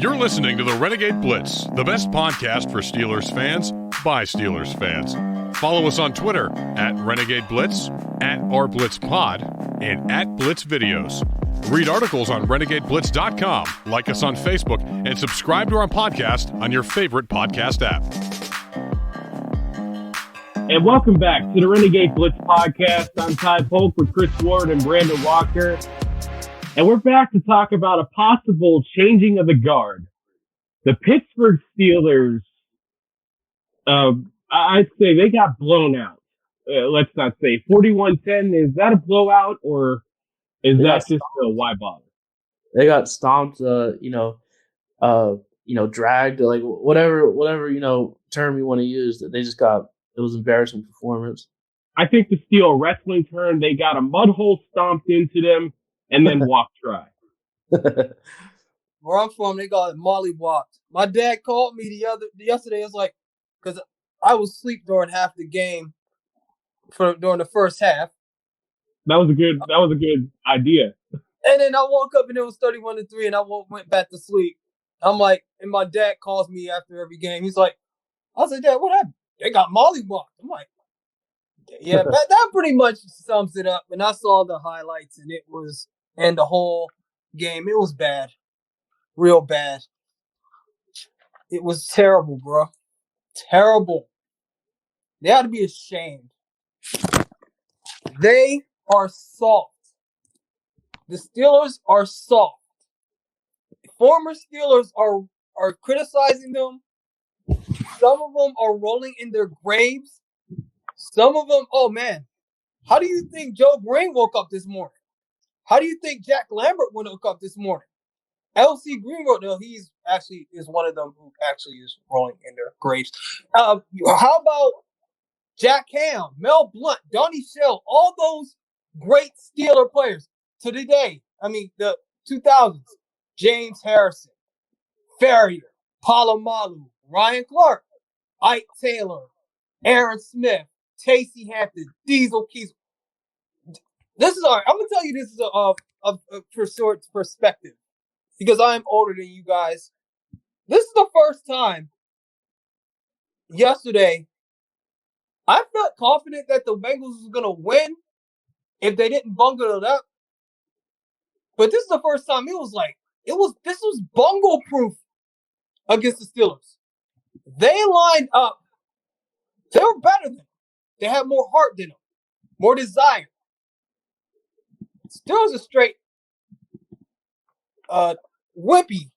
You're listening to the Renegade Blitz, the best podcast for Steelers fans by Steelers fans. Follow us on Twitter at Renegade Blitz, at RBlitzPod, and at Blitz Videos. Read articles on RenegadeBlitz.com, like us on Facebook, and subscribe to our podcast on your favorite podcast app. And welcome back to the Renegade Blitz podcast. I'm Polk with Chris Ward and Brandon Walker. And we're back to talk about a possible changing of the guard. The Pittsburgh Steelers, I'd say they got blown out. Let's not say 41-10. Is that a blowout or is that just a why bother? They got stomped, dragged, like whatever, term you want to use. They just got, it was embarrassing performance. I think the steel wrestling term, they got a mud hole stomped into them and then walked dry. Where I'm from, they got it molly-whopped. My dad called me yesterday. It was like, because I was asleep during half the game during the first half. That was a good idea. And then I woke up and it was 31-3, and I went back to sleep. I'm like, and my dad calls me after every game. He's like, I said, Dad, what happened? They got molly-whopped. I'm like, yeah, that pretty much sums it up. And I saw the highlights, and the whole game, it was bad. Real bad. It was terrible, bro. Terrible. They ought to be ashamed. They are soft. The Steelers are soft. Former Steelers are criticizing them. Some of them are rolling in their graves. Some of them, oh man, how do you think Joe Green woke up this morning? How do you think Jack Lambert woke up this morning? L.C. Greenwood, no, he's actually is one of them who actually is rolling in their graves. How about Jack Ham, Mel Blount, Donnie Shell, all those great Steeler players to today? I mean, the 2000s, James Harrison, Ferrier, Palomalu, Ryan Clark, Ike Taylor, Aaron Smith, Tacey Hampton, Diesel Keys. I'm gonna tell you this is a short perspective because I'm older than you guys. This is the first time yesterday I felt confident that the Bengals was gonna win if they didn't bungle it up. But this is the first time this was bungle proof against the Steelers. They lined up. They were better than them. They had more heart than them, more desire. Steelers are straight wimpy.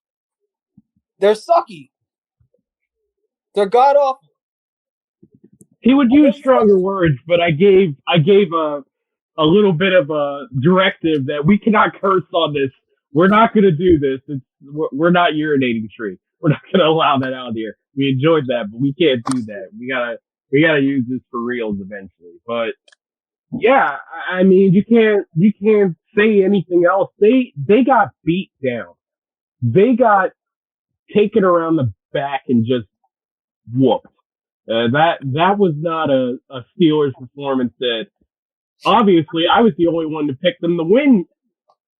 They're sucky. They're god awful. He would use stronger words, but I gave a little bit of a directive that we cannot curse on this. We're not going to do this. We're not urinating tree. We're not going to allow that out here. We enjoyed that, but we can't do that. We gotta use this for reals eventually. But yeah, I mean, you can't say anything else. They got beat down. They got taken around the back and just whooped. That was not a Steelers performance that obviously I was the only one to pick them to win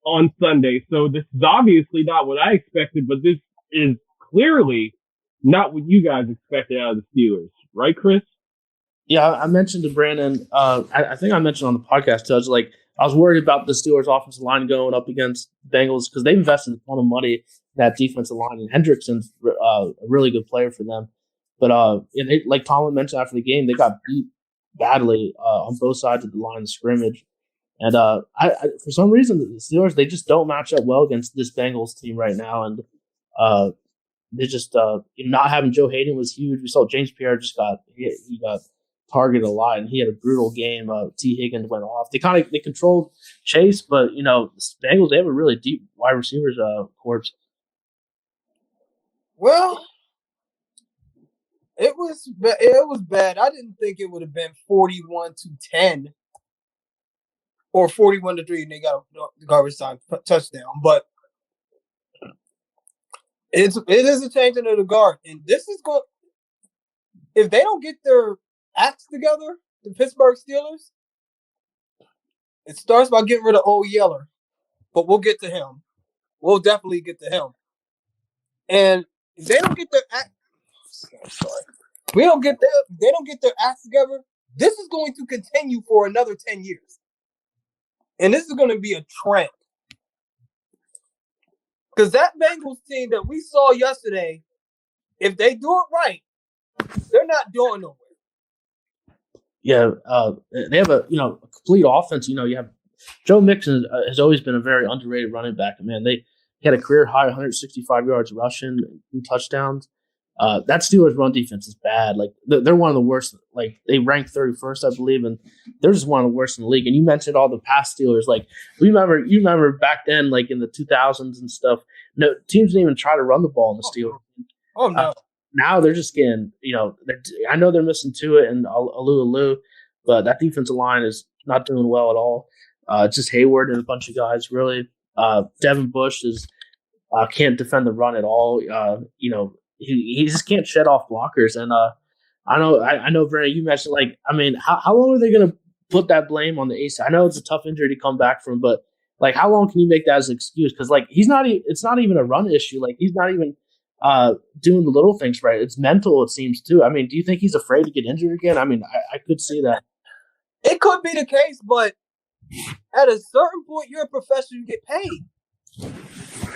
on Sunday. So this is obviously not what I expected, but this is clearly not what you guys expected out of the Steelers. Right, Chris? Yeah, I mentioned to Brandon, I think I mentioned on the podcast too, I was worried about the Steelers offensive line going up against Bengals because they invested a ton of money in that defensive line, and Hendrickson's a really good player for them. But like Tomlin mentioned after the game, they got beat badly on both sides of the line of scrimmage. And I for some reason, the Steelers, they just don't match up well against this Bengals team right now. And they just not having Joe Hayden was huge. We saw James Pierre he got targeted a lot, and he had a brutal game. T. Higgins went off. They controlled Chase, but the Bengals, they have a really deep wide receivers corps. Well, it was bad. I didn't think it would have been 41-10 or 41-3, and they got a garbage time touchdown. But it is a changing of the guard, and this is going. If they don't get their acts together, the Pittsburgh Steelers, it starts by getting rid of Old Yeller, but we'll get to him. We'll definitely get to him. And if they don't get their act, they don't get their acts together, this is going to continue for another 10 years. And this is going to be a trend. Because that Bengals team that we saw yesterday, if they do it right, they're not going nowhere. Yeah, they have a complete offense. You have Joe Mixon has always been a very underrated running back. Man, he had a career high 165 yards rushing, 2 touchdowns. That Steelers run defense is bad. Like they're one of the worst. Like they rank 31st, I believe, and they're just one of the worst in the league. And you mentioned all the past Steelers. Like you remember back then, like in the 2000s and stuff. No teams didn't even try to run the ball in the Steelers. Oh no. Now they're just getting, I know they're missing Tuitt and Alu, but that defensive line is not doing well at all. It's just Hayward and a bunch of guys really. Devin Bush can't defend the run at all. He just can't shed off blockers. And I know, Brandon, you mentioned how long are they going to put that blame on the ace? I know it's a tough injury to come back from, but how long can you make that as an excuse? Because it's not even a run issue. Like he's not even doing the little things right. It's mental, it seems too. I mean, do you think he's afraid to get injured again? I mean, I could see that. It could be the case, but at a certain point, you're a professional. You get paid.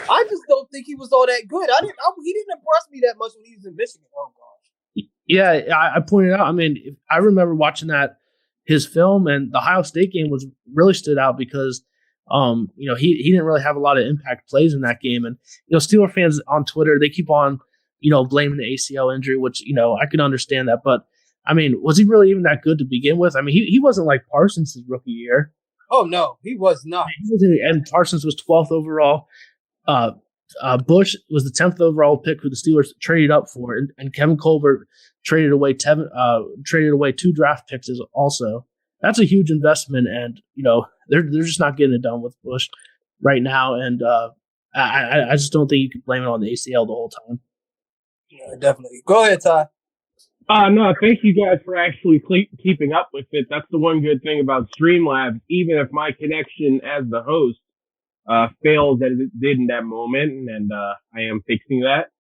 I just don't think he was all that good. He didn't impress me that much when he was in Michigan. Oh gosh. Yeah, I pointed out. I mean, I remember watching his film, and the Ohio State game really stood out because he didn't really have a lot of impact plays in that game. And, Steeler fans on Twitter, they keep on, blaming the ACL injury, which, I could understand that. But, I mean, was he really even that good to begin with? I mean, he wasn't like Parsons' rookie year. Oh, no, he was not. And Parsons was 12th overall. Bush was the 10th overall pick who the Steelers traded up for. And Kevin Colbert traded away 2 draft picks also. That's a huge investment, and they're just not getting it done with Bush right now. And I just don't think you can blame it on the ACL the whole time. Yeah, definitely. Go ahead, Ty. No, thank you guys for actually keeping up with it. That's the one good thing about Streamlabs. Even if my connection as the host fails as it did in that moment, and I am fixing that,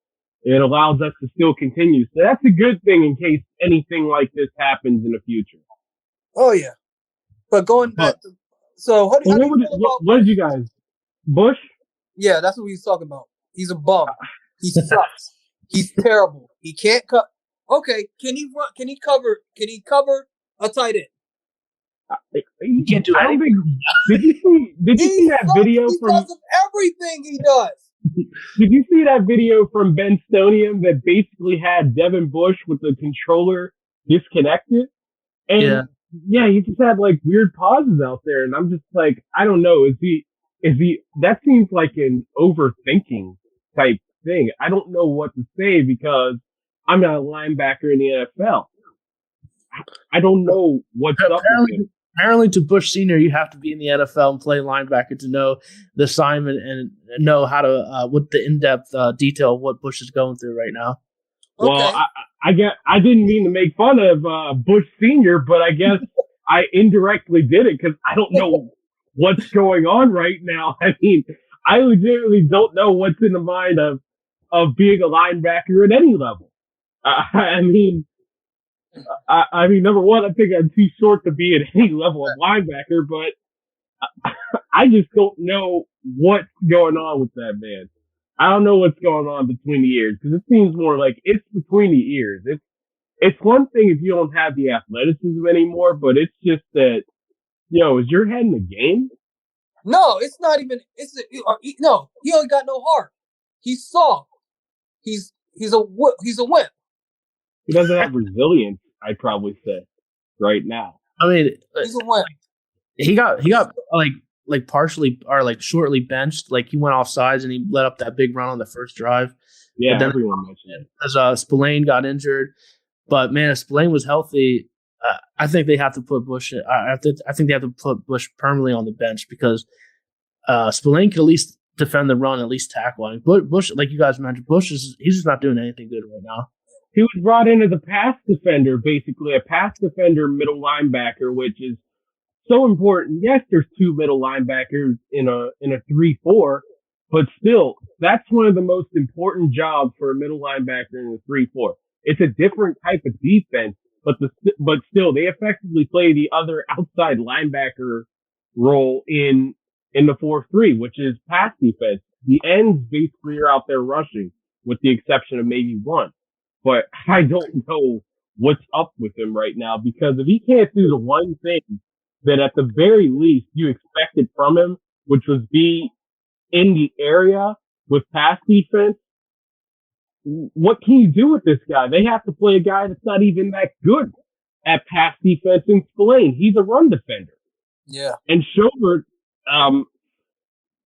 it allows us to still continue. So that's a good thing in case anything like this happens in the future. Oh yeah, but going back to what did you guys? Bush? Yeah, that's what he's talking about. He's a bum. He sucks. He's terrible. He can't cut. Okay, can he run? Can he cover? Can he cover a tight end? He can't do anything. Did you see that video from? Because of everything he does. Did you see that video from Ben Stonium that basically had Devin Bush with the controller disconnected? And yeah, he just had like weird pauses out there, and I'm just like, I don't know. Is he? That seems like an overthinking type thing. I don't know what to say because I'm not a linebacker in the NFL. I don't know what's up with him. Apparently, to Bush Senior, you have to be in the NFL and play linebacker to know the assignment and know how to with the in-depth detail of what Bush is going through right now. Okay. Well, I didn't mean to make fun of Bush Senior, but I guess I indirectly did it because I don't know what's going on right now. I mean, I legitimately don't know what's in the mind of being a linebacker at any level. I mean, number one, I think I'm too short to be at any level of linebacker, but I just don't know what's going on with that man. I don't know what's going on between the ears because it seems more like it's between the ears. It's one thing if you don't have the athleticism anymore, but it's just that, is your head in the game? No, it's not even. No, he ain't got no heart. He's soft. He's a wimp. He doesn't have resilience, I'd probably say, right now. I mean, he's a wimp. He got like partially or like shortly benched. Like he went off sides and he let up that big run on the first drive. Yeah, then everyone mentioned it. As Spillane got injured, but man, if Spillane was healthy, I think they have to put Bush. I think they have to put Bush permanently on the bench because Spillane could at least defend the run, at least tackle. Bush, like you guys mentioned, he's just not doing anything good right now. He was brought in as a pass defender, basically a pass defender middle linebacker, which is so important. Yes, there's 2 middle linebackers in a 3-4, But still, that's one of the most important jobs for a middle linebacker in the 3-4. It's a different type of defense, but still, they effectively play the other outside linebacker role in the 4-3, which is pass defense. The ends basically are out there rushing, with the exception of maybe one. But I don't know what's up with him right now, because if he can't do the one thing that at the very least you expected from him, which was be in the area with pass defense, what can you do with this guy? They have to play a guy that's not even that good at pass defense in Spillane. He's a run defender. Yeah. And Schobert,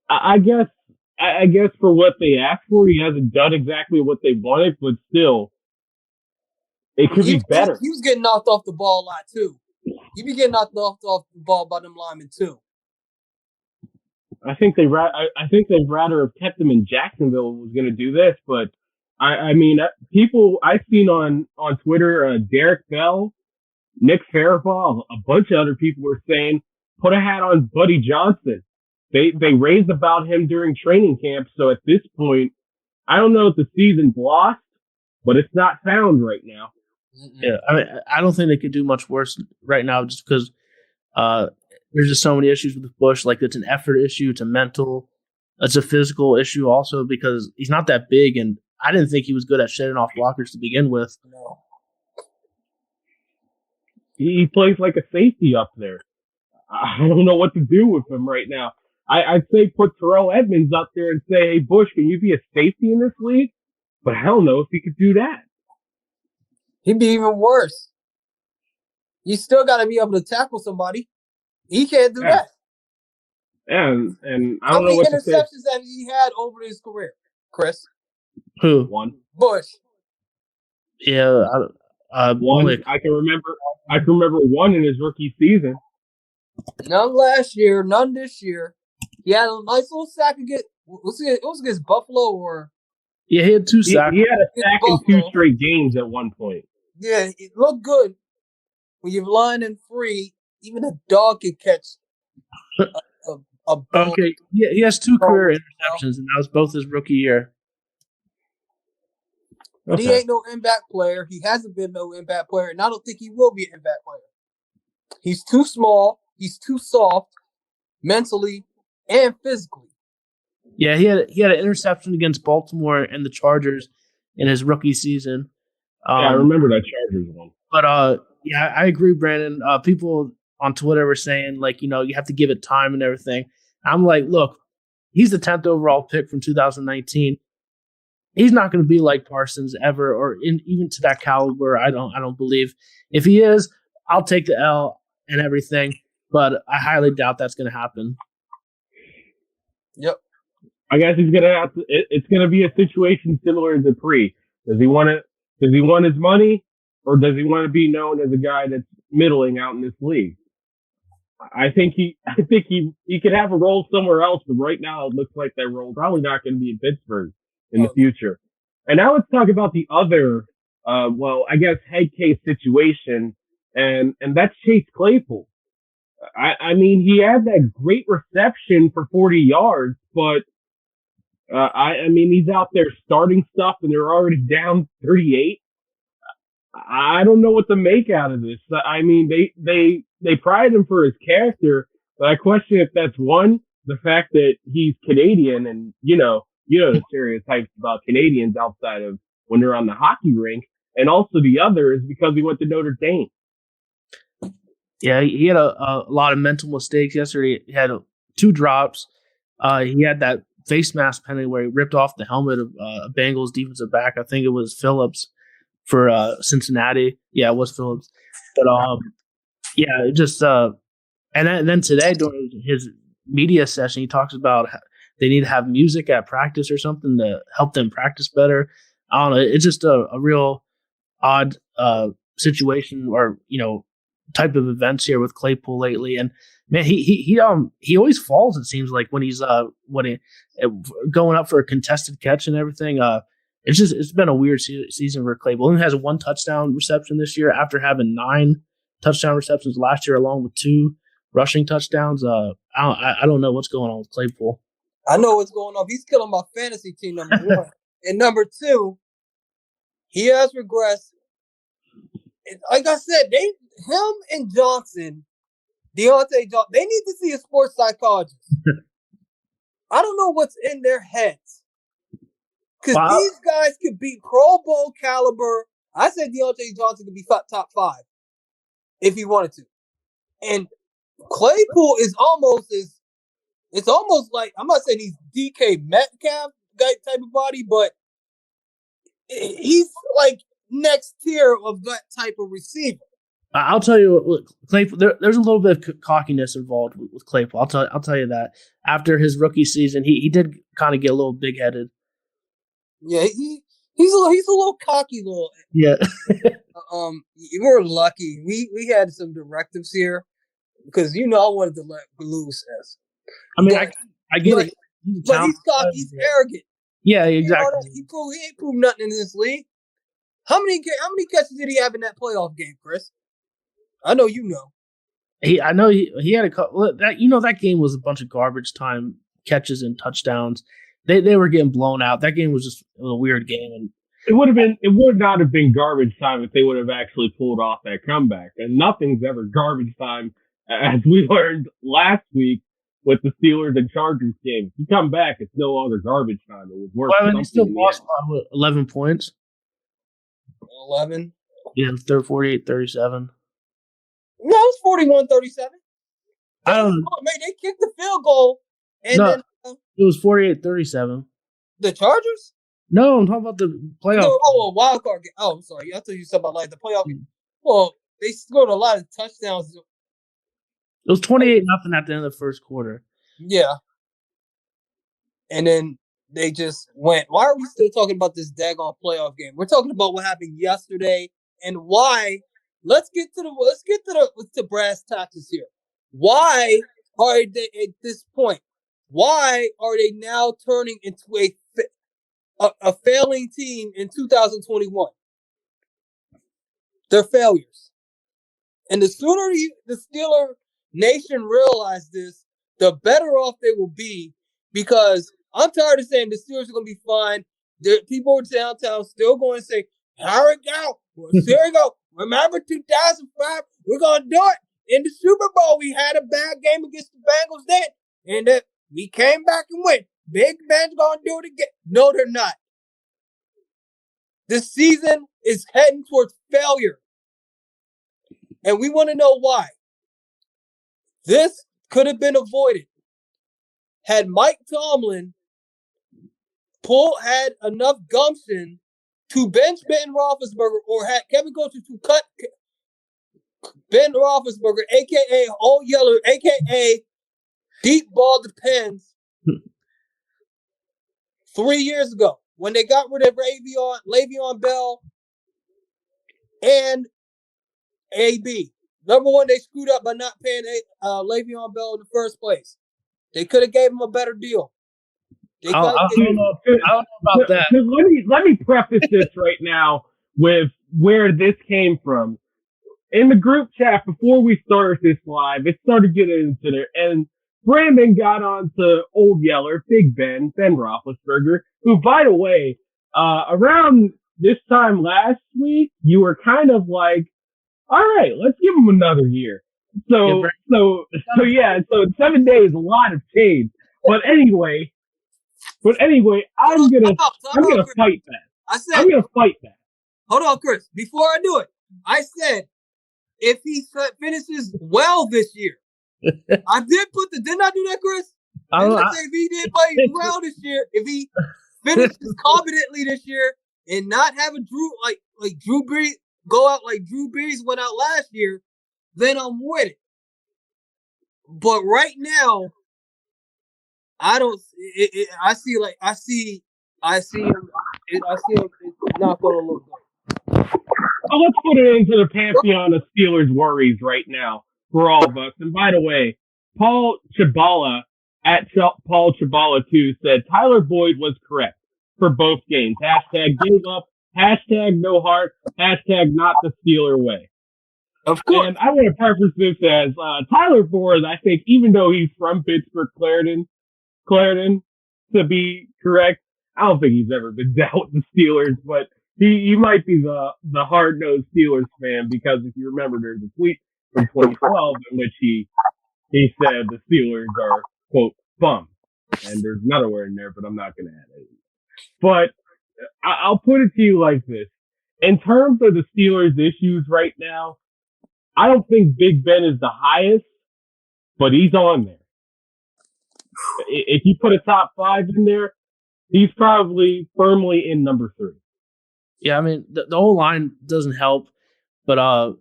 I guess for what they asked for, he hasn't done exactly what they wanted, but still, it could be better. He was getting knocked off the ball a lot, too. He be getting knocked off the ball by them linemen, too. I think they'd rather have kept him in Jacksonville was going to do this, but I mean, people I've seen on Twitter, Derek Bell, Nick Faribault, a bunch of other people were saying, put a hat on Buddy Johnson. They raised about him during training camp, so at this point, I don't know if the season's lost, but it's not found right now. Yeah, I mean, I don't think they could do much worse right now, just because there's just so many issues with Bush. Like, it's an effort issue, it's a mental, it's a physical issue also, because he's not that big, and I didn't think he was good at shedding off blockers to begin with. No. He plays like a safety up there. I don't know what to do with him right now. I'd say put Terrell Edmonds up there and say, hey, Bush, can you be a safety in this league? But I don't know if he could do that. He'd be even worse. You still got to be able to tackle somebody. He can't do that. And I don't know what to say. How many interceptions have he had over his career, Chris? Who? One. Bush. Yeah, one. I can remember one in his rookie season. None last year, none this year. He had a nice little sack against. It was against Buffalo, or yeah, he had 2 sacks. He had a sack in 2 straight games at one point. Yeah, it looked good. When you're lining free, even a dog can catch a ball. Okay, yeah, he has 2 career interceptions, and that was both his rookie year. But he ain't no impact player. He hasn't been no impact player, and I don't think he will be an impact player. He's too small. He's too soft, mentally and physically. Yeah, he had an interception against Baltimore and the Chargers in his rookie season. Yeah, I remember that Chargers one. But yeah, I agree, Brandon. People on Twitter were saying, like, you have to give it time and everything. I'm like, look, he's the 10th overall pick from 2019. He's not going to be like Parsons ever, or even to that caliber. I don't believe. If he is, I'll take the L and everything, but I highly doubt that's going to happen. Yep. I guess he's gonna have to. It's gonna be a situation similar to Dupree. Does he want it? Does he want his money, or does he want to be known as a guy that's middling out in this league? I think he could have a role somewhere else, but right now it looks like that role probably not going to be in Pittsburgh in the future. And now let's talk about the other, I guess head case situation, and that's Chase Claypool. I mean, he had that great reception for 40 yards, but I mean, he's out there starting stuff, and they're already down 38. I don't know what to make out of this. I mean, they pride him for his character, but I question if that's one, the fact that he's Canadian, and you know the stereotypes about Canadians outside of when they're on the hockey rink, and also the other is because he went to Notre Dame. Yeah, he had a lot of mental mistakes yesterday. He had 2 drops. He had that face mask penalty where he ripped off the helmet of a Bengals defensive back. I think it was Phillips for Cincinnati. Yeah, it was Phillips. But yeah, just and then today during his media session, he talks about they need to have music at practice or something to help them practice better. I don't know. It's just a real odd situation, or type of events here with Claypool lately. And man, he always falls. It seems like when he's going up for a contested catch and everything. It's been a weird season for Claypool. He only has 1 touchdown reception this year after having 9 touchdown receptions last year, along with 2 rushing touchdowns. I don't know what's going on with Claypool. I know what's going on. He's killing my fantasy team, number one. And number two, he has regressed. And like I said, him and Johnson, Deontay Johnson, they need to see a sports psychologist. I don't know what's in their heads. Because these guys could be Pro Bowl caliber. I said Deontay Johnson could be top 5 if he wanted to. And Claypool is it's almost like, I'm not saying he's DK Metcalf type of body, but he's like next tier of that type of receiver. I'll tell you, look, Claypool. There's a little bit of cockiness involved with Claypool. I'll tell you that. After his rookie season, he did kind of get a little big headed. Yeah, he's a little cocky, little. Yeah. We're lucky. We had some directives here because I wanted to let loose. I mean, I get it. But he's cocky. He's arrogant. Yeah, exactly. He ain't proved nothing in this league. How many catches did he have in that playoff game, Chris? I know you know. I know he had a couple. That game was a bunch of garbage time catches and touchdowns. They were getting blown out. That game was just a weird game, and it would not have been garbage time if they would have actually pulled off that comeback. And nothing's ever garbage time, as we learned last week with the Steelers and Chargers game. If you come back, it's no longer garbage time. It was worth something. They still lost by 11 points. 11? Yeah, they're 48-37. No, it's 41-37. I don't know. They kicked the field goal, and then it was 48-37. The Chargers? No, I'm talking about the playoff. A wild card game. Oh, I'm sorry. I thought you said about like the playoff game. Well, they scored a lot of touchdowns. It was 28-0 at the end of the first quarter. Yeah. And then they just went. Why are we still talking about this daggone playoff game? We're talking about what happened yesterday and why. Let's get to the brass tacks here. Why are they at this point? Why are they now turning into a failing team in 2021? They're failures. And the sooner the Steeler Nation realize this, the better off they will be, because I'm tired of saying the Steelers are going to be fine. People downtown still going to say, here we go. Here we go. Remember 2005? We're going to do it. In the Super Bowl, we had a bad game against the Bengals then, and we came back and went. Big Ben's going to do it again. No, they're not. This season is heading towards failure. And we want to know why. This could have been avoided had Mike Tomlin had enough gumption to bench Ben Roethlisberger, or had Kevin Coaches to cut Ben Roethlisberger, a.k.a. Old Yeller, a.k.a. Deep Ball Depends, 3 years ago when they got rid of Le'Veon Bell and AB. Number one, they screwed up by not paying Le'Veon Bell in the first place. They could have gave him a better deal. I don't know about that. Let me preface this right now with where this came from. In the group chat before we started this live, it started getting into there, and Brandon got on to Old Yeller, Big Ben Roethlisberger, who, by the way, around this time last week, you were kind of like, all right, let's give him another year. So in 7 days, a lot has changed. But anyway, I'm gonna fight that. I'm gonna fight that. Hold on, Chris. Before I do it, I said if he finishes well this year, I did didn't I do that, Chris? I say if he did play well this year, if he finishes competently this year, and not have a Drew Brees go out like Drew Brees went out last year, then I'm with it. But right now, I don't. I see him. It's not going to look good. Well, let's put it into the pantheon of Steelers worries right now for all of us. And by the way, Paul Chibala at Paul Chibala 2 said Tyler Boyd was correct for both games. Hashtag gave up. Hashtag no heart. Hashtag not the Steeler way. Of course. And I want to preface this as Tyler Boyd, I think, even though he's from Pittsburgh, Clarendon, to be correct. I don't think he's ever been dealt with the Steelers, but he might be the hard-nosed Steelers fan because if you remember, there's a tweet from 2012 in which he said the Steelers are, quote, bums. And there's another word in there, but I'm not going to add it. But I'll put it to you like this. In terms of the Steelers' issues right now, I don't think Big Ben is the highest, but he's on there. If you put a top 5 in there, he's probably firmly in number 3. Yeah, I mean, the whole line doesn't help, but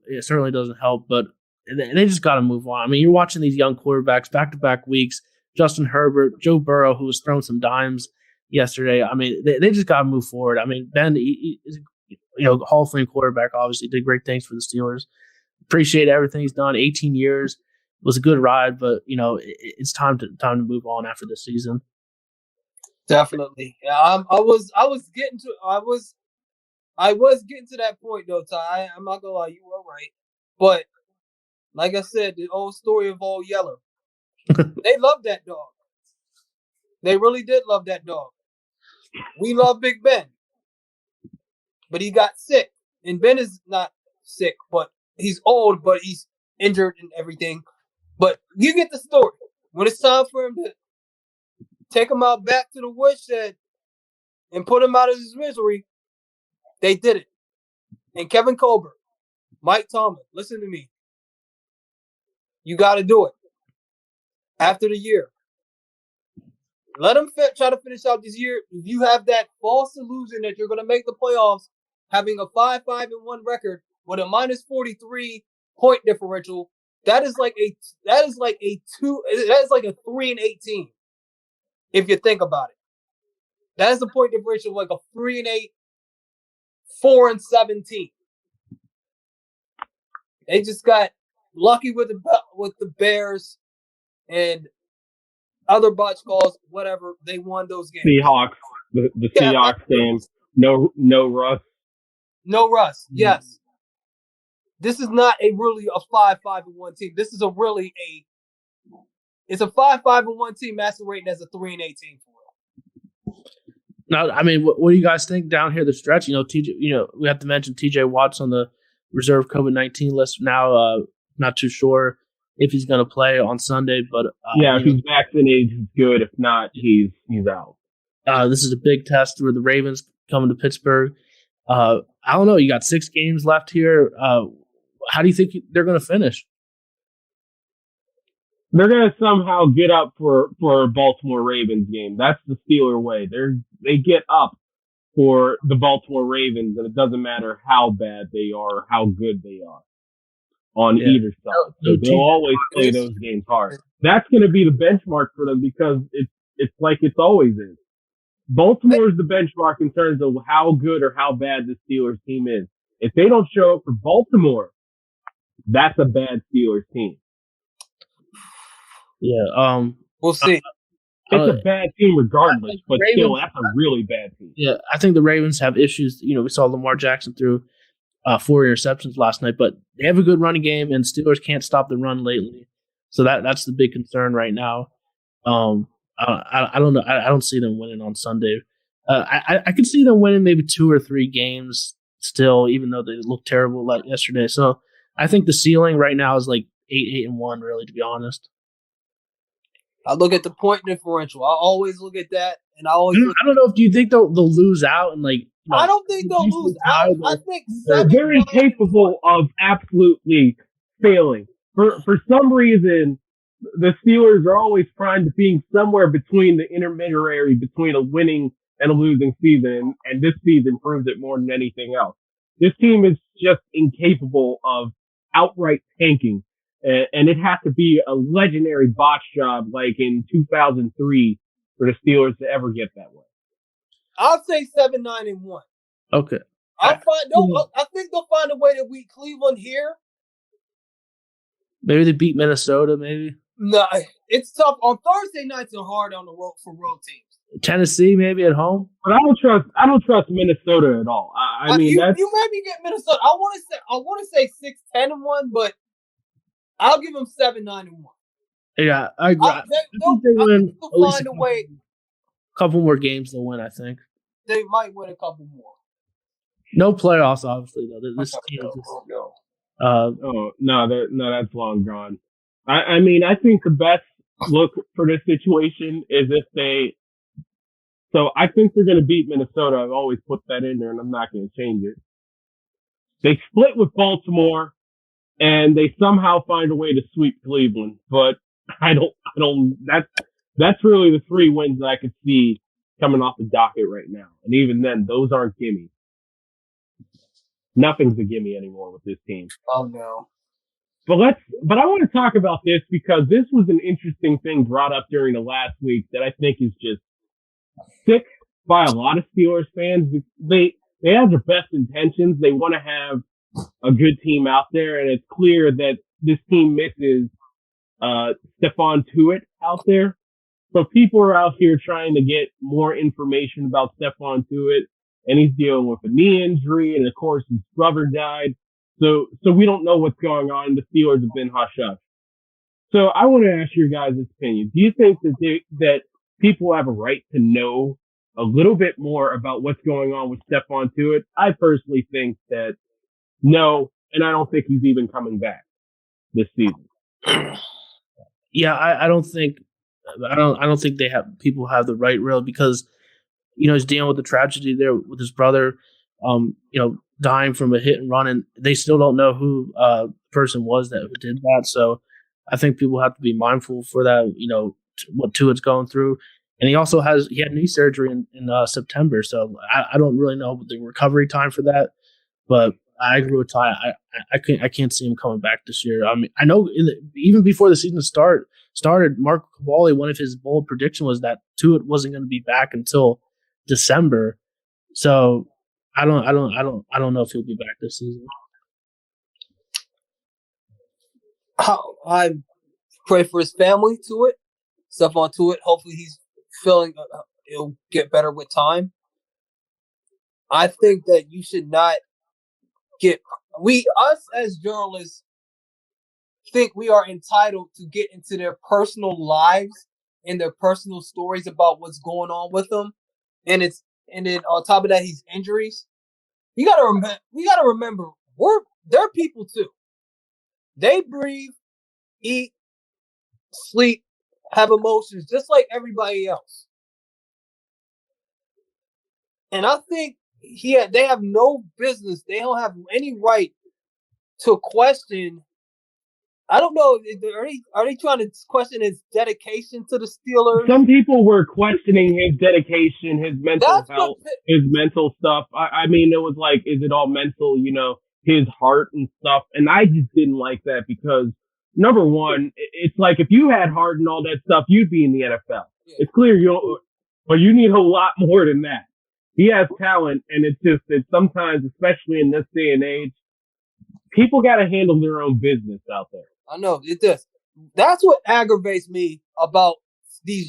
it certainly doesn't help, but they just got to move on. I mean, you're watching these young quarterbacks back-to-back weeks, Justin Herbert, Joe Burrow, who was throwing some dimes yesterday. I mean, they just got to move forward. I mean, Ben, he's Hall of Fame quarterback, obviously, did great things for the Steelers. Appreciate everything he's done. 18 years. It was a good ride, but, it's time to move on after this season. Definitely. Yeah, I was getting to that point though, Ty. I'm not gonna lie, you were right. But like I said, the old story of Old Yeller. They love that dog. They really did love that dog. We love Big Ben. But he got sick. And Ben is not sick, but he's old, but he's injured and everything. But you get the story. When it's time for him to take him out back to the woodshed and put him out of his misery, they did it. And Kevin Colbert, Mike Tomlin, listen to me. You got to do it. After the year. Let him try to finish out this year. If you have that false illusion that you're going to make the playoffs, having a 5-5-1 record with a minus 43 point differential, that is like a 3-18. If you think about it, that is a point differential of like a 3-8, 4-17. They just got lucky with the Bears and other botch calls, whatever. They won those games. Seahawks, the Seahawks game. No Russ. No Russ. Yes. This is not really a 5-5-1 team. This is it's a 5-5-1 team masquerading as a 3-18 for real. Now, I mean, what do you guys think down here the stretch? TJ. We have to mention TJ Watt's on the reserve COVID-19 list now. Not too sure if he's going to play on Sunday, but if he's vaccinated, he's good. If not, he's out. This is a big test for the Ravens coming to Pittsburgh. I don't know. You got 6 games left here. How do you think they're going to finish? They're going to somehow get up for a Baltimore Ravens game. That's the Steeler way. They get up for the Baltimore Ravens, and it doesn't matter how bad they are or how good they are on either side. So they'll always play those games hard. That's going to be the benchmark for them because it's like it's always is. Baltimore is the benchmark in terms of how good or how bad the Steelers team is. If they don't show up for Baltimore, that's a bad Steelers team. Yeah, we'll see. It's a bad team regardless, but still, that's a really bad team. Yeah, I think the Ravens have issues. We saw Lamar Jackson threw 4 interceptions last night, but they have a good running game, and Steelers can't stop the run lately. So that's the big concern right now. I don't know. I don't see them winning on Sunday. I could see them winning maybe 2 or 3 games still, even though they looked terrible like yesterday. So I think the ceiling right now is like 8-1, really, to be honest. I look at the point differential. I always look at that, and I don't know. Do you think they'll lose out and like? I don't think they'll lose out. I think they're very capable of absolutely failing. For some reason, the Steelers are always primed to being somewhere between the intermediary between a winning and a losing season, and this season proves it more than anything else. This team is just incapable of outright tanking, and it has to be a legendary botch job like in 2003 for the Steelers to ever get that way. I'll say 7-9-1. Okay. I think they'll find a way to beat Cleveland here. Maybe they beat Minnesota. Maybe. No, it's tough on Thursday nights. Are hard on the road for road teams. Tennessee maybe at home, but I don't trust Minnesota at all. I mean, you maybe get Minnesota. I want to say 6-10-1, but I'll give them 7-9-1. Yeah, I agree. They'll find a way. couple more games they'll win, I think. They might win a couple more. No playoffs, obviously, though. This team is just, that's long gone. I mean, I think the best look for this situation is if they. So I think they're going to beat Minnesota. I've always put that in there, and I'm not going to change it. They split with Baltimore, and they somehow find a way to sweep Cleveland. But I don't. That's really the 3 wins that I could see coming off the docket right now. And even then, those aren't gimmies. Nothing's a gimme anymore with this team. Oh no. But I want to talk about this because this was an interesting thing brought up during the last week that I think is just sick by a lot of Steelers fans. They have their best intentions. They want to have a good team out there, and it's clear that this team misses Stephon Tuitt out there. So people are out here trying to get more information about Stephon Tuitt, and he's dealing with a knee injury, and of course his brother died. So we don't know what's going on. The Steelers have been hush-hush. So I want to ask your guys' opinion. Do you think that people have a right to know a little bit more about what's going on with Stephon Tuitt? I personally think that no, and I don't think he's even coming back this season. Yeah, I don't think people have the right rail because, he's dealing with the tragedy there with his brother, dying from a hit and run, and they still don't know who the person was that did that. So I think people have to be mindful for that, what Tuitt's going through. And he also had knee surgery in September. So I don't really know the recovery time for that, but I agree with Ty. I can't see him coming back this year. I mean, I know even before the season started, Mark Cavalli, one of his bold predictions was that Tuitt wasn't going to be back until December. So I don't know if he'll be back this season. I pray for his family, Tuitt. Stephon Tuitt. Hopefully he's feeling it'll get better with time. I think that you should not us as journalists think we are entitled to get into their personal lives and their personal stories about what's going on with them. And then on top of that, he's injuries. We gotta remember they're people too. They breathe, eat, sleep, have emotions just like everybody else. And I think they have no business. They don't have any right to question. I don't know. Are they trying to question his dedication to the Steelers? Some people were questioning his dedication, his mental health, his mental stuff. I mean, it was like, is it all mental? His heart and stuff. And I just didn't like that because number one, it's like if you had heart and all that stuff, you'd be in the NFL. Yeah. It's clear but you need a lot more than that. He has talent, and it's just that sometimes, especially in this day and age, people got to handle their own business out there. I know it does. That's what aggravates me about the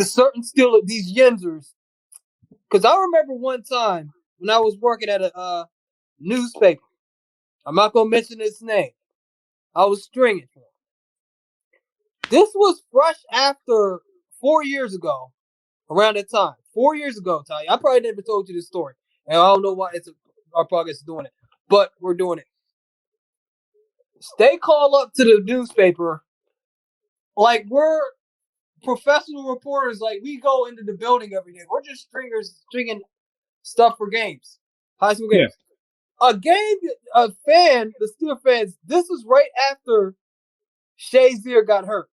certain Steelers, these Yinzers. Because I remember one time when I was working at a newspaper. I'm not gonna mention his name. I was stringing for him. This was fresh after 4 years ago. Around that time, 4 years ago, Ty. I probably never told you this story, and I don't know why our podcast is doing it, but we're doing it. They call up to the newspaper like we're professional reporters. Like we go into the building every day. We're just stringing stuff for games, high school games. Yeah. The Steelers fans. This was right after Shazier got hurt.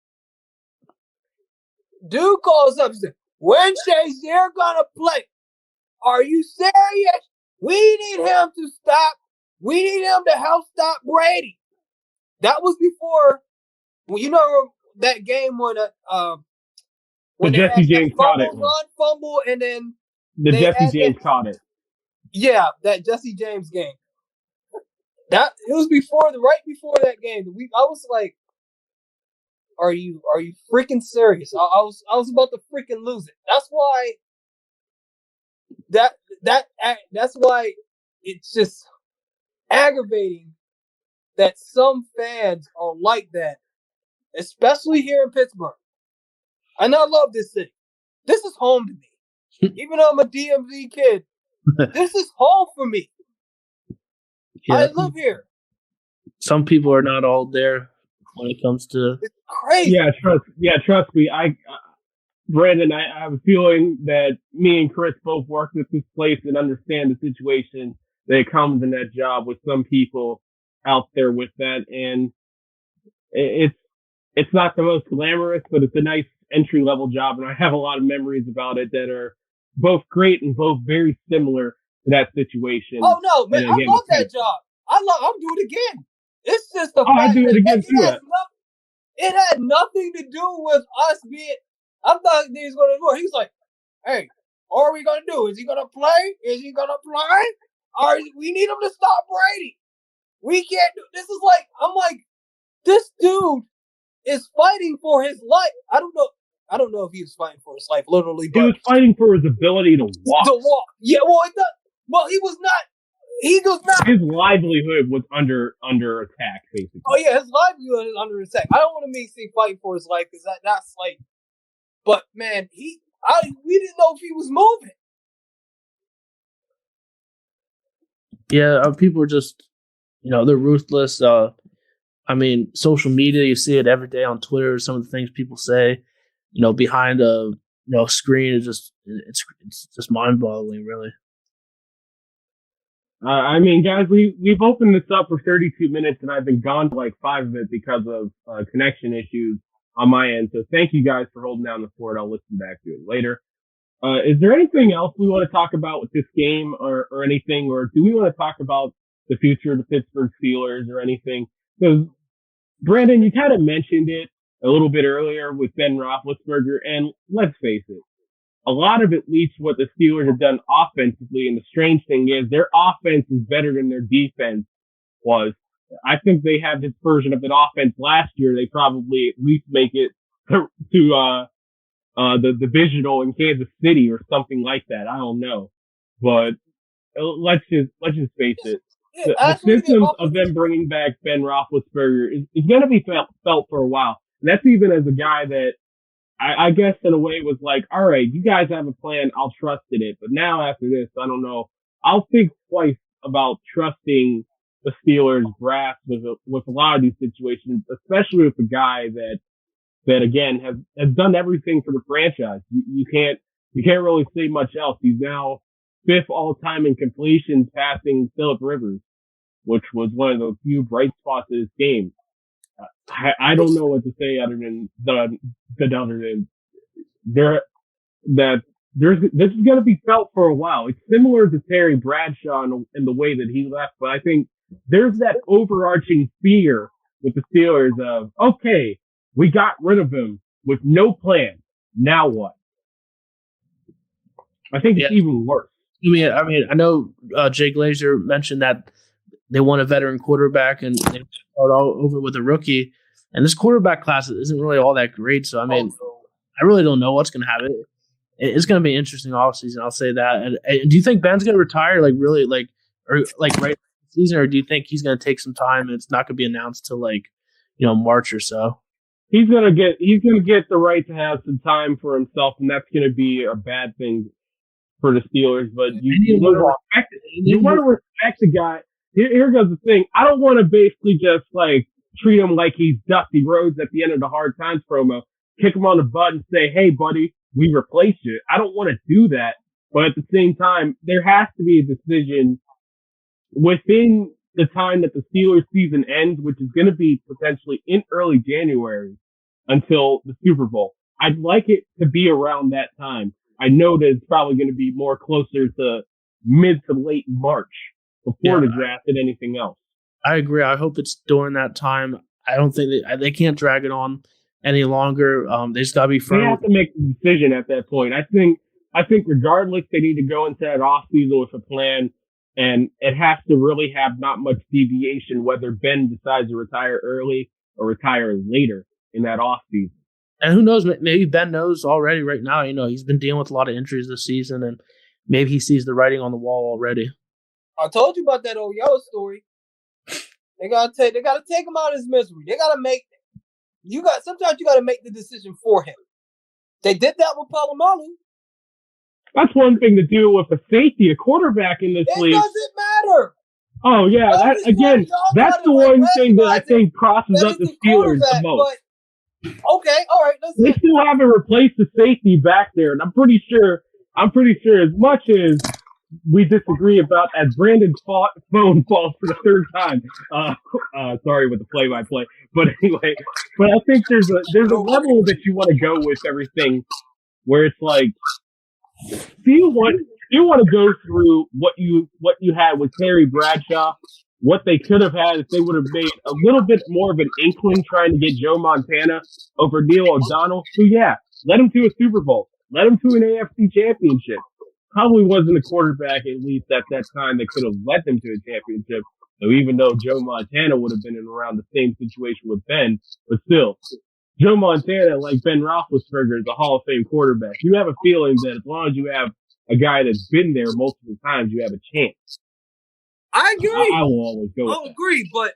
Dude calls up and says, when Shazier gonna play? Are you serious? We need him to stop. We need him to help stop Brady. That was before, that game when Jesse James caught it. Fumble, and then Jesse James caught it. Yeah, that Jesse James game. It was right before that game. I was like, Are you freaking serious? I was about to freaking lose it. That's why that's why it's just aggravating that some fans are like that, especially here in Pittsburgh. And I love this city. This is home to me. Even though I'm a DMV kid, this is home for me. Yeah. I live here. Some people are not all there when it comes to. It's crazy. Trust me. Brandon, I have a feeling that me and Chris both worked at this place and understand the situation that comes in that job with some people out there with that. And it's not the most glamorous, but it's a nice entry level job. And I have a lot of memories about it that are both great and both very similar to that situation. Oh no, man. I love that job. I'll do it again. It's just the fact I do it again too. It had nothing to do with us being. I thought he was going to do it. He was like, "Hey, what are we going to do? Is he going to play? Is he going to play? We need him to stop Brady. We can't do this." Is like, I'm like, this dude is fighting for his life. I don't know if he was fighting for his life, literally. But he was fighting for his ability to walk. Yeah, well, he was not. He was not. His livelihood was under attack, basically. Oh yeah, his livelihood is under attack. I don't want to see fighting for his life because that's like. But man, we didn't know if he was moving. Yeah, people are just, they're ruthless. I mean, social media, you see it every day on Twitter. Some of the things people say, behind a screen is just it's just mind-boggling, really. I mean, guys, we've opened this up for 32 minutes, and I've been gone for like 5 of it because of connection issues on my end. So thank you guys for holding down the fort. I'll listen back to it later. Is there anything else we want to talk about with this game or anything, or do we want to talk about the future of the Pittsburgh Steelers or anything? Because Brandon, you kind of mentioned it a little bit earlier with Ben Roethlisberger, and let's face it, a lot of it leads to what the Steelers have done offensively, and the strange thing is their offense is better than their defense was. I think they have this version of an offense last year. They probably at least make it to the divisional in Kansas City or something like that. I don't know, but let's just face it. The symptoms of them bringing back Ben Roethlisberger is going to be felt for a while. And that's even as a guy that I guess in a way was like, all right, you guys have a plan. I'll trust in it. But now after this, I don't know. I'll think twice about trusting the Steelers brass with a lot of these situations, especially with a guy that again has done everything for the franchise. You can't really say much else. He's now 5th all time in completions, passing Phillip Rivers, which was one of the few bright spots of this game. I don't know what to say other than this is going to be felt for a while. It's similar to Terry Bradshaw in the way that he left, but I think there's that overarching fear with the Steelers of, okay, we got rid of him with no plan. Now what? I think it's even worse. I mean, I know Jay Glazer mentioned that they want a veteran quarterback and they start all over with a rookie. And this quarterback class isn't really all that great. So, I mean, I really don't know what's going to happen. It's going to be an interesting offseason, I'll say that. And do you think Ben's going to retire, right this season, or do you think he's going to take some time and it's not going to be announced till March or so? He's going to get the right to have some time for himself, and that's going to be a bad thing for the Steelers. But you want to respect the guy. Here goes the thing. I don't want to basically just treat him like he's Dusty Rhodes at the end of the Hard Times promo, kick him on the butt and say, "Hey, buddy, we replaced you." I don't want to do that. But at the same time, there has to be a decision within the time that the Steelers season ends, which is going to be potentially in early January until the Super Bowl. I'd like it to be around that time. I know that it's probably going to be more closer to mid to late March before the draft than anything else. I agree. I hope it's during that time. I don't think they can't drag it on any longer. They just got to be firm. They have to make the decision at that point. I think regardless, they need to go into that offseason with a plan, and it has to really have not much deviation whether Ben decides to retire early or retire later in that offseason. And who knows? Maybe Ben knows already right now. He's been dealing with a lot of injuries this season, and maybe he sees the writing on the wall already. I told you about that old Yellow story. They gotta take him out of his misery. Sometimes you gotta make the decision for him. They did that with Palomalu. That's one thing to do with a safety, a quarterback in this league. It doesn't matter. Oh yeah, that's the one thing that I think crosses up the Steelers the most. But, okay, all right. They still haven't replaced the safety back there, and I'm pretty sure as much as we disagree about, as Brandon's phone falls for the third time. Sorry with the play-by-play, but anyway, but I think there's a level that you want to go with everything, where it's like, do you want to go through what you had with Terry Bradshaw, what they could have had if they would have made a little bit more of an inkling trying to get Joe Montana over Neil O'Donnell? So yeah, let him to a Super Bowl, let him to an AFC championship. Probably wasn't a quarterback, at least at that time, that could have led them to a championship. So even though Joe Montana would have been in around the same situation with Ben, but still, Joe Montana, like Ben Roethlisberger, is a Hall of Fame quarterback. You have a feeling that as long as you have a guy that's been there multiple times, you have a chance. I agree. I will always go with that. Agree, but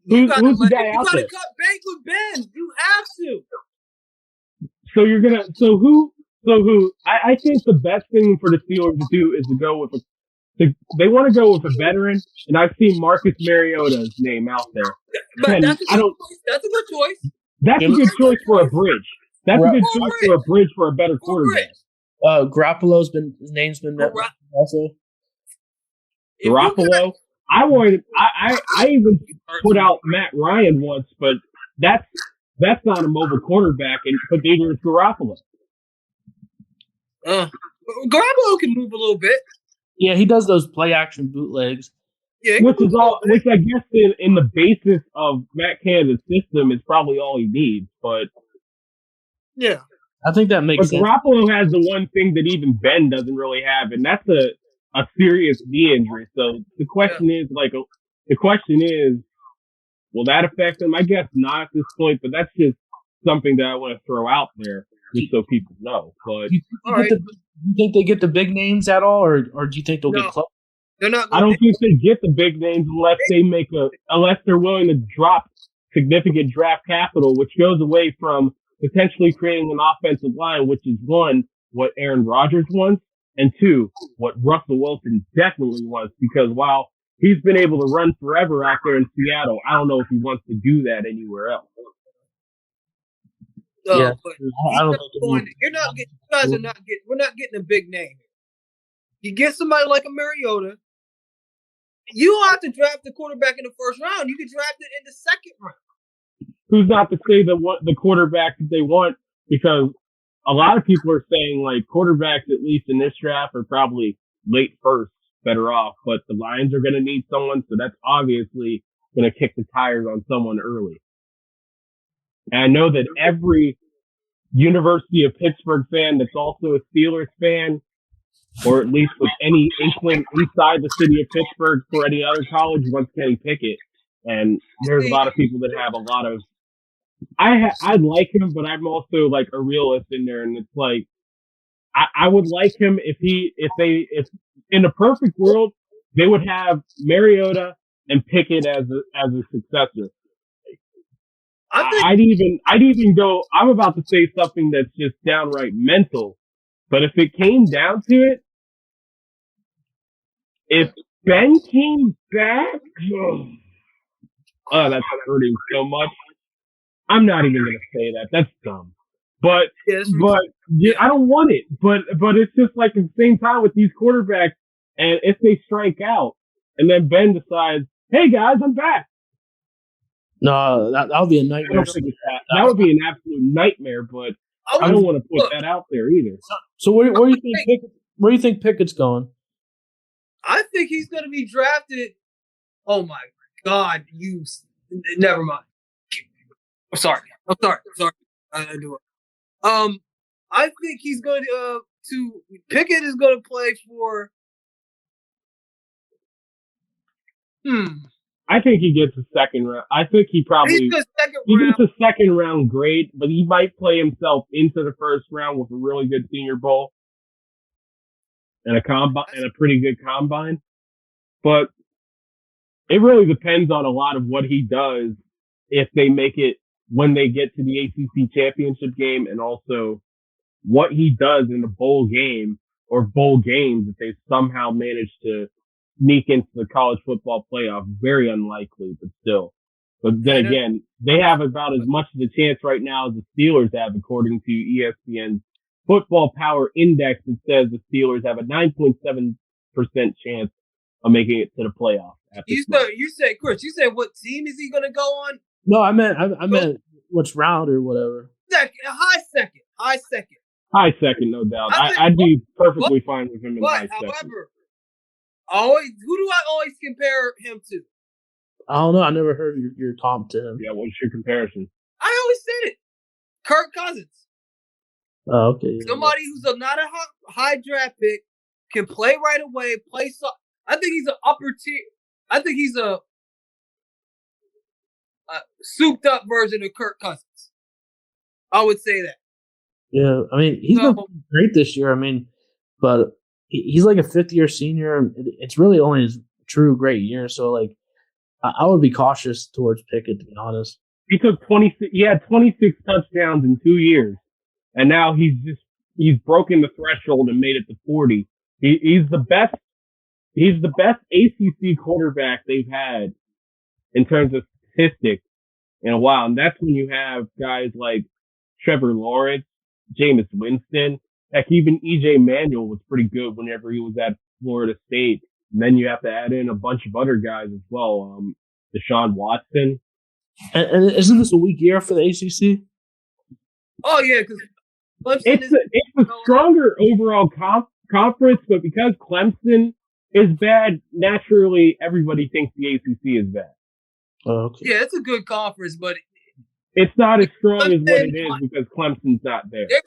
who's the guy out there? You gotta cut bait with Ben. You have to. So who? I think the best thing for the Steelers to do is to go with they want to go with a veteran, and I've seen Marcus Mariota's name out there. But that's a good choice. That's a good choice for a bridge. That's a good choice for a bridge for a better quarterback. Garoppolo's his name's been also. Garoppolo. I even put out Matt Ryan once, but that's not a mobile quarterback, but neither is Garoppolo. Garoppolo can move a little bit. Yeah, he does those play action bootlegs. Yeah, which I guess in the basis of Matt Canada's system is probably all he needs. But yeah, I think that makes sense. Garoppolo has the one thing that even Ben doesn't really have, and that's a serious knee injury. So the question is, will that affect him? I guess not at this point, but that's just something that I want to throw out there just so people know. But do you think they get the big names at all, or do you think they'll get close? They're not. I don't think they get the big names unless they're willing to drop significant draft capital, which goes away from potentially creating an offensive line, which is one, what Aaron Rodgers wants, and two, what Russell Wilson definitely wants, because while he's been able to run forever out there in Seattle, I don't know if he wants to do that anywhere else. Yeah, but we're not getting a big name. You get somebody like a Mariota. You don't have to draft the quarterback in the first round. You can draft it in the second round. Who's not to say that the quarterback that they want? Because a lot of people are saying like quarterbacks, at least in this draft, are probably late first, better off. But the Lions are going to need someone, so that's obviously going to kick the tires on someone early. And I know that every University of Pittsburgh fan that's also a Steelers fan, or at least with any inkling inside the city of Pittsburgh for any other college, wants Kenny Pickett. And there's a lot of people that have a lot of. I like him, but I'm also like a realist in there, and it's like I would like him if in a perfect world they would have Mariota and Pickett as a successor. I'd even go. I'm about to say something that's just downright mental, but if it came down to it, if Ben came back, that's hurting so much. I'm not even gonna say that. That's dumb. But yeah, I don't want it. But it's just like at the same time with these quarterbacks, and if they strike out, and then Ben decides, "Hey guys, I'm back." No, that would be a nightmare. That would be an absolute nightmare, but I don't want to put that out there either. So where do you think Pickett's going? I think he's going to be drafted. Oh my God! Never mind. I'm sorry. I do it. I think he's going to Pickett is going to play for. I think he gets a second round. I think he gets a second round grade, but he might play himself into the first round with a really good Senior Bowl and a pretty good combine. But it really depends on a lot of what he does if they make it when they get to the ACC championship game, and also what he does in the bowl game or bowl games if they somehow manage to sneak into the college football playoff. Very unlikely, but still. But then again, they have about as much of a chance right now as the Steelers have, according to ESPN's Football Power Index. It says the Steelers have a 9.7% chance of making it to the playoff. You said, Chris, you said what team is he going to go on? No, I meant which round or whatever. High second. High second, no doubt. I'd be perfectly fine with him in high second. However, who do I always compare him to? I don't know. I never heard your comp to him. Yeah, what's your comparison? I always said it. Kirk Cousins. Oh, okay. Somebody who's not a high draft pick, can play right away, I think he's an upper tier. I think he's a souped up version of Kirk Cousins. I would say that. Yeah, I mean, he's been great this year. I mean, but he's like a fifth-year senior. It's really only his true great year. So, like, I would be cautious towards Pickett, to be honest. He had 26 touchdowns in 2 years, and now he's broken the threshold and made it to 40. He's the best ACC quarterback they've had in terms of statistics in a while, and that's when you have guys like Trevor Lawrence, Jameis Winston. Heck, even EJ Manuel was pretty good whenever he was at Florida State. And then you have to add in a bunch of other guys as well. Deshaun Watson. And isn't this a weak year for the ACC? Oh yeah, because it's a stronger overall conference, but because Clemson is bad, naturally everybody thinks the ACC is bad. Oh, okay. Yeah, it's a good conference, but it's not as strong as what it is because Clemson's not there. They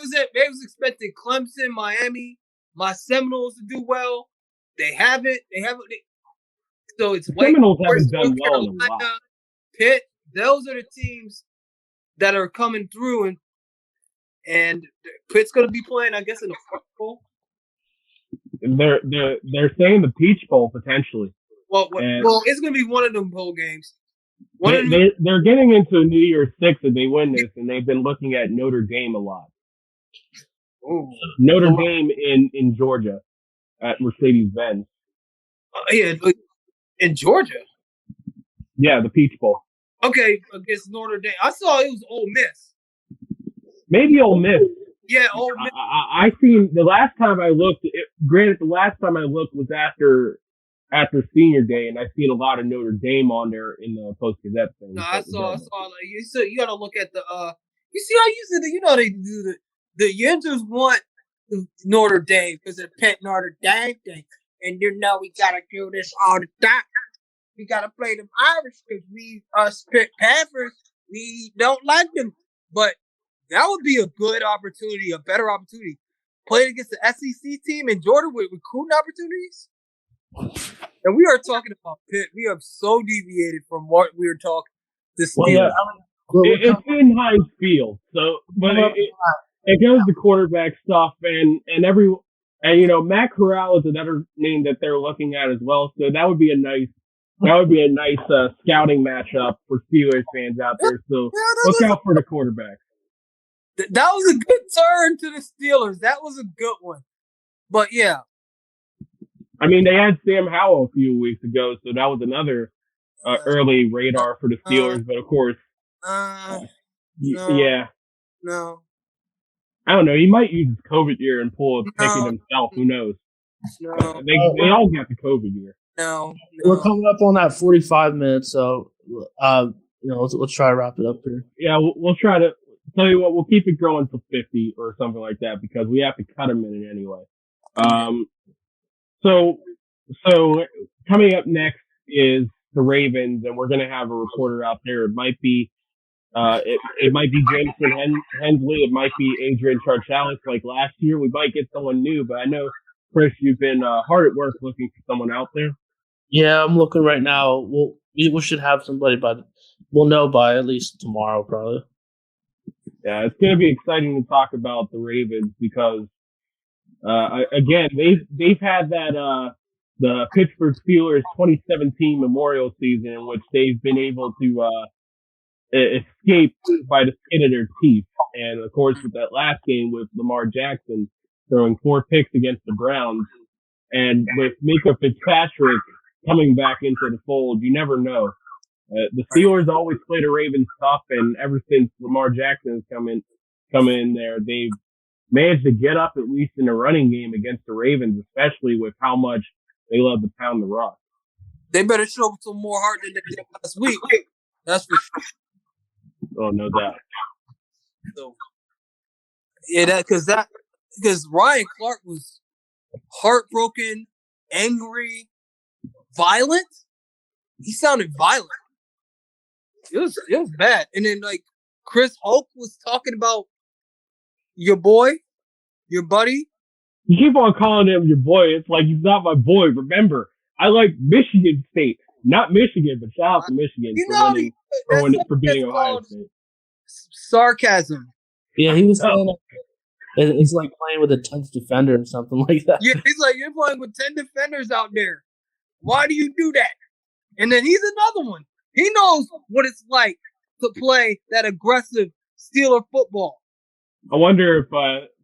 was expecting Clemson, Miami, my Seminoles to do well. They haven't. So it's Seminoles haven't done well in a while. Pitt. Those are the teams that are coming through, and Pitt's going to be playing, I guess, in the Front Bowl. They're saying the Peach Bowl potentially. Well, it's going to be one of them bowl games. They're getting into New Year's Six if they win this, and they've been looking at Notre Dame a lot. Ooh. Notre Dame in Georgia at Mercedes-Benz. Yeah, in Georgia. Yeah, the Peach Bowl. Okay, against Notre Dame. I saw it was Ole Miss. Maybe Ole Miss. Yeah, Ole Miss. I seen the last time I looked. Granted, the last time I looked was after Senior Day, and I seen a lot of Notre Dame on there in the Post Gazette thing. No, I saw. Like, you got to look at the. You see how you said that? You know they do the Yinzers want Notre Dame because they're pet Notre Dame thing, and you know we gotta do this all the time. We gotta play them Irish because we Panthers. We don't like them, but that would be a good opportunity, a better opportunity. Playing against the SEC team in Georgia with recruiting opportunities. And we are talking about Pitt. We have so deviated from what we were talking. This it's in Heinz Field, so but it goes to quarterback stuff and you know Matt Corral is another name that they're looking at as well. So that would be a nice scouting matchup for Steelers fans out there. So look out for the quarterback. That was a good turn to the Steelers. That was a good one. But yeah. I mean, they had Sam Howell a few weeks ago, so that was another early radar for the Steelers. But of course, yeah. No. I don't know. He might use his COVID year and pull a pick it himself. Who knows? No. They all got the COVID year. No. We're coming up on that 45 minutes, so let's try to wrap it up here. Yeah, we'll try to. Tell you what, we'll keep it going to 50 or something like that because we have to cut a minute anyway. So coming up next is the Ravens, and we're gonna have a reporter out there. It might be Jameson Hensley. It might be Adrian Charchalis like last year. We might get someone new, but I know, Chris, you've been hard at work looking for someone out there. Yeah, I'm looking right now. We should have somebody we'll know by at least tomorrow, probably. Yeah, it's going to be exciting to talk about the Ravens because, again, they've had that the Pittsburgh Steelers 2017 Memorial season in which they've been able to escaped by the skin of their teeth. And of course, with that last game with Lamar Jackson throwing 4 picks against the Browns, and with Mika Fitzpatrick coming back into the fold, you never know. The Steelers always play the Ravens tough, and ever since Lamar Jackson has come in there, they've managed to get up at least in the running game against the Ravens, especially with how much they love to pound the rock. They better show some more heart than they did last week. That's for sure. Oh, no doubt. So, yeah, because Ryan Clark was heartbroken, angry, violent. He sounded violent. It was bad. And then like Chris Polk was talking about your boy, your buddy. You keep on calling him your boy. It's like he's not my boy. Remember, I like Michigan State, not Michigan, but shout out to Michigan for beating Ohio State. Sarcasm. Yeah, he was saying it's like playing with a 10th defender or something like that. Yeah, he's like, you're playing with 10 defenders out there. Why do you do that? And then he's another one. He knows what it's like to play that aggressive Steeler football. I wonder if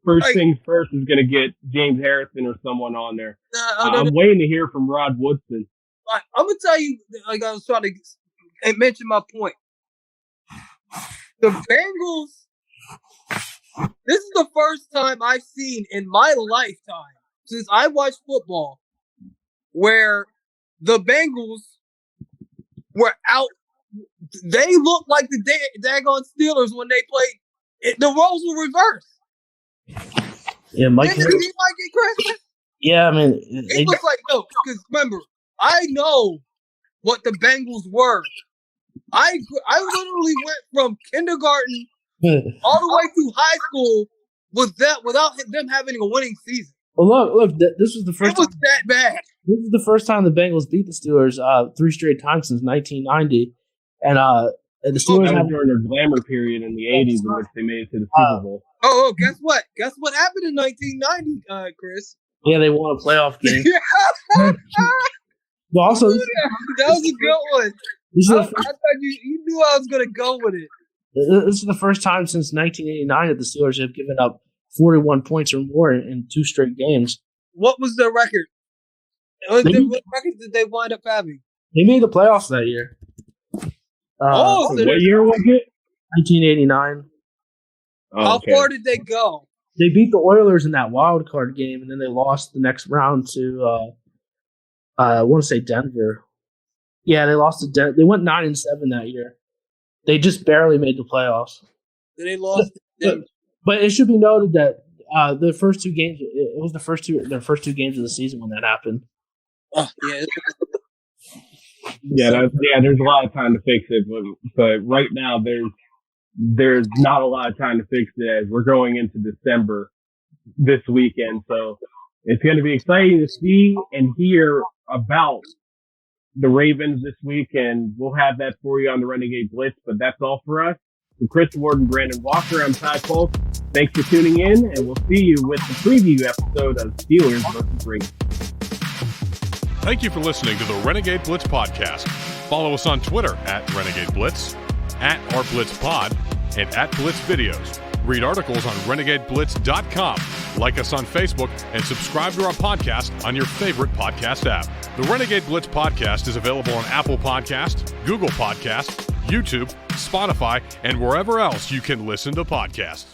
first things first is going to get James Harrison or someone on there. I'm waiting to hear from Rod Woodson. I'm going to tell you, like I was trying to mention my point. The Bengals, this is the first time I've seen in my lifetime since I watched football where the Bengals were out. They looked like the daggone Steelers when they played. The roles were reversed. Yeah, Mike. Didn't you see Mike Chris? Yeah, I mean, it was like no, because remember, I know what the Bengals were. I literally went from kindergarten all the way through high school without them having a winning season. Well, look, this was the first. It was that bad. This is the first time the Bengals beat the Steelers 3 straight times since 1990, and the Steelers had during their glamour period in the 80s in which they made it to the Super Bowl. Guess what? Guess what happened in 1990, Chris? Yeah, they won a playoff game. But also, that was a good one. I thought you knew I was going to go with it. This is the first time since 1989 that the Steelers have given up 41 points or more in 2 straight games. What was their record? What record did they wind up having? They made the playoffs that year. What year was it? 1989. How far did they go? They beat the Oilers in that wild card game, and then they lost the next round to, I want to say Denver. Yeah, they lost to Denver. They went 9-7 that year. They just barely made the playoffs. Then they lost to Denver. But it should be noted that the first 2 games, it was their first 2 games of the season when that happened. Oh, yeah. There's a lot of time to fix it, but right now there's not a lot of time to fix it as we're going into December this weekend. So it's going to be exciting to see and hear about the Ravens this week, and we'll have that for you on the Renegade Blitz. But that's all for us. For Chris Ward and Brandon Walker, I'm Ty Polk. Thanks for tuning in, and we'll see you with the preview episode of Steelers vs. Ravens. Thank you for listening to the Renegade Blitz podcast. Follow us on Twitter at Renegade Blitz, at @RBlitzPod, and at Blitz Videos. Read articles on RenegadeBlitz.com. Like us on Facebook and subscribe to our podcast on your favorite podcast app. The Renegade Blitz podcast is available on Apple Podcasts, Google Podcasts, YouTube, Spotify, and wherever else you can listen to podcasts.